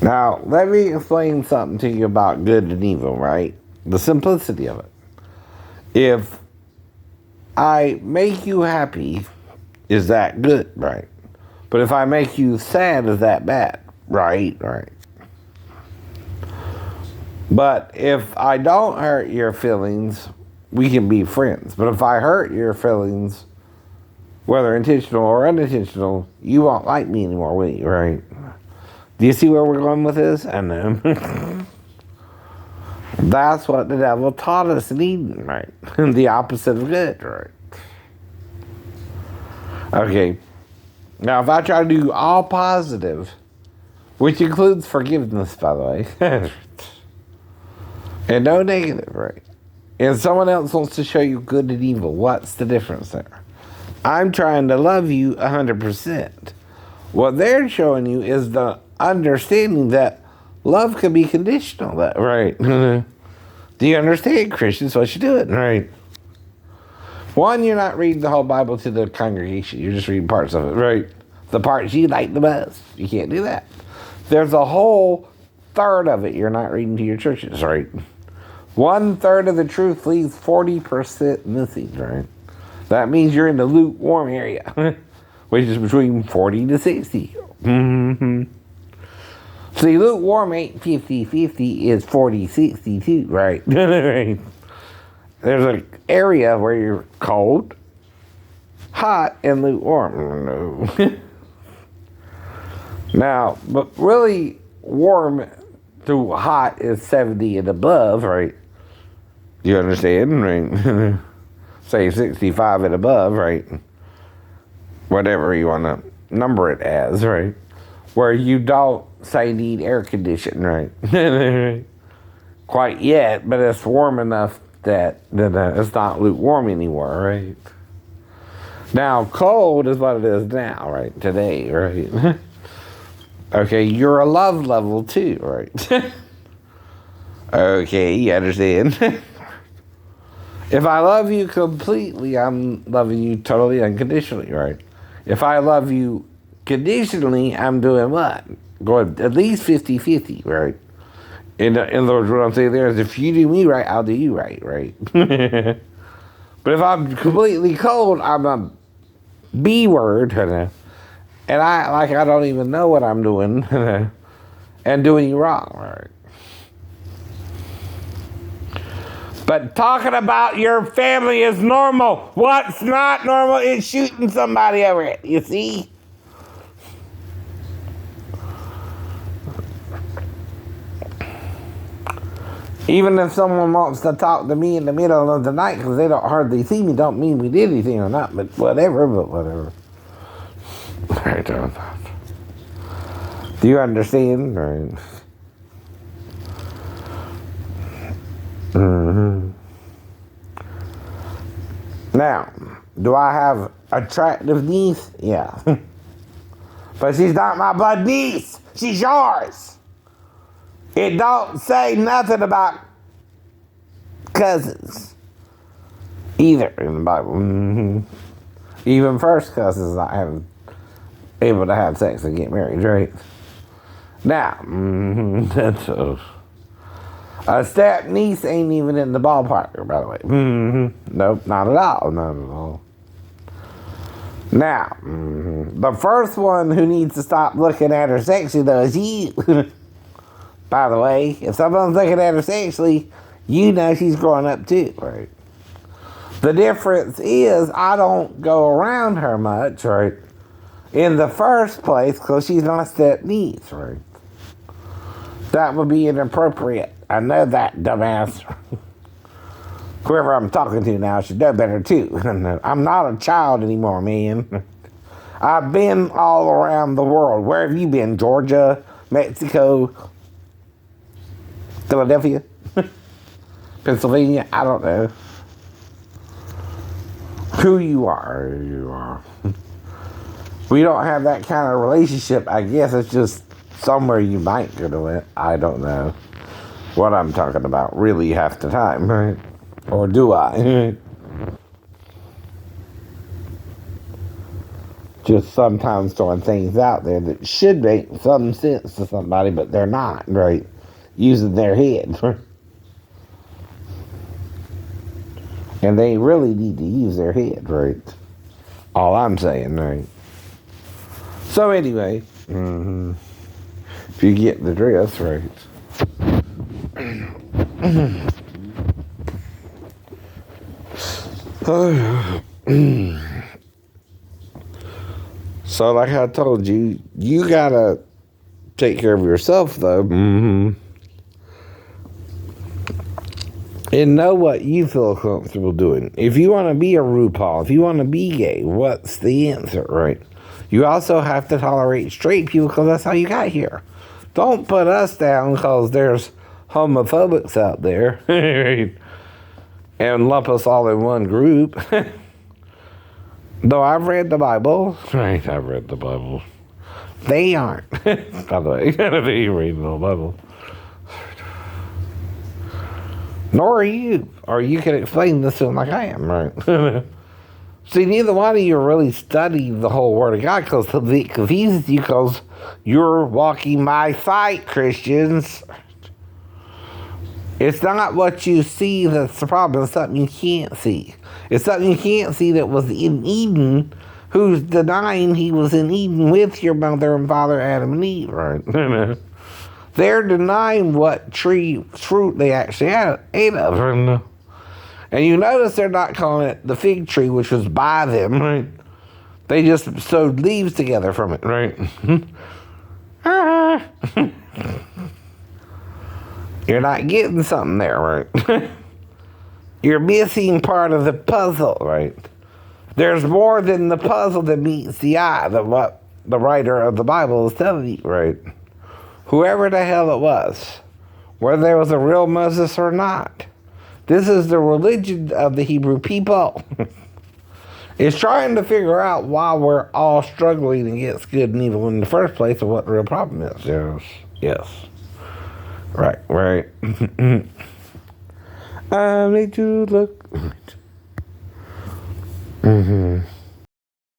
Now, let me explain something to you about good and evil, right? The simplicity of it. If I make you happy, is that good, right? But if I make you sad, is that bad? Right. But if I don't hurt your feelings, we can be friends. But if I hurt your feelings, whether intentional or unintentional, you won't like me anymore, will you, right? Do you see where we're going with this? I know. That's what the devil taught us in Eden, right? The opposite of good, right? Okay. Now, if I try to do all positive, which includes forgiveness, by the way, and no negative, right? And someone else wants to show you good and evil, what's the difference there? I'm trying to love you 100%. What they're showing you is the understanding that love can be conditional, right? Do you understand, Christians, what you're doing, right? One, you're not reading the whole Bible to the congregation. You're just reading parts of it, right? The parts you like the most. You can't do that. There's a whole third of it you're not reading to your churches, right? 1/3 of the truth leaves 40% missing, right? That means you're in the lukewarm area, which is between 40 to 60. See, lukewarm ain't 50-50, it's 40-60 too, right? There's an area where you're cold, hot, and lukewarm. No. Now, but really warm to hot is 70 and above, right? You understand, right? Say 65 and above, right? Whatever you want to number it as, right? Where you don't say need air conditioning, right? Quite yet, but it's warm enough that it's not lukewarm anymore, right? Now, cold is what it is now, right? Today, right? Okay, you're a love level too, right? Okay, you understand? If I love you completely, I'm loving you totally unconditionally, right? If I love you conditionally, I'm doing what? Going at least 50-50, right? In other words, what I'm saying there is if you do me right, I'll do you right, right? But if I'm completely cold, I'm a B word, and I don't even know what I'm doing, and doing you wrong, right? But talking about your family is normal. What's not normal is shooting somebody over it, you see? Even if someone wants to talk to me in the middle of the night because they don't hardly see me, don't mean we did anything or not, but whatever. Do you understand? Right. Mm-hmm. Now, do I have attractive niece? Yeah. But she's not my blood niece. She's yours. It don't say nothing about cousins either in the Bible. Mm-hmm. Even first cousins not able to have sex and get married, right? Now, that's a step niece ain't even in the ballpark, by the way. Nope, not at all. Not at all. Now, the first one who needs to stop looking at her sexually, though, is you. By the way, if someone's looking at her sexually, you know she's growing up too, right? The difference is I don't go around her much, right? In the first place, because she's my step niece, right? That would be inappropriate. I know that, dumbass. Whoever I'm talking to now should know better too. I'm not a child anymore, man. I've been all around the world. Where have you been? Georgia, Mexico, Philadelphia, Pennsylvania? I don't know. Who you are. We don't have that kind of relationship. I guess it's just somewhere you might go to it. I don't know what I'm talking about really half the time, right? Or do I? just sometimes throwing things out there that should make some sense to somebody, but they're not, right? Using their head. And they really need to use their head, right? All I'm saying, right? So anyway, if you get the drift, right? So like I told you, you gotta take care of yourself though. And know what you feel comfortable doing. If you want to be a RuPaul, if you want to be gay, what's the answer, right? You also have to tolerate straight people because that's how you got here. Don't put us down because there's homophobics out there and lump us all in one group. Though I've read the Bible. Right, I've read the Bible. They aren't. By the way, they read the Bible. Nor are you. Or you can explain this to them like I am, right? See, neither one of you really study the whole Word of God because it confuses you because you're walking by sight, Christians. It's not what you see that's the problem. It's something you can't see. It's something you can't see that was in Eden, who's denying he was in Eden with your mother and father, Adam and Eve, right? They're denying what fruit they actually ate of. And you notice they're not calling it the fig tree, which was by them, right? They just sewed leaves together from it, right? You're not getting something there, right? You're missing part of the puzzle, right? There's more than the puzzle that meets the eye than what the writer of the Bible is telling you, right? Whoever the hell it was, whether there was a real Moses or not, this is the religion of the Hebrew people. It's trying to figure out why we're all struggling against good and evil in the first place and what the real problem is. Yes. Right. I need to look.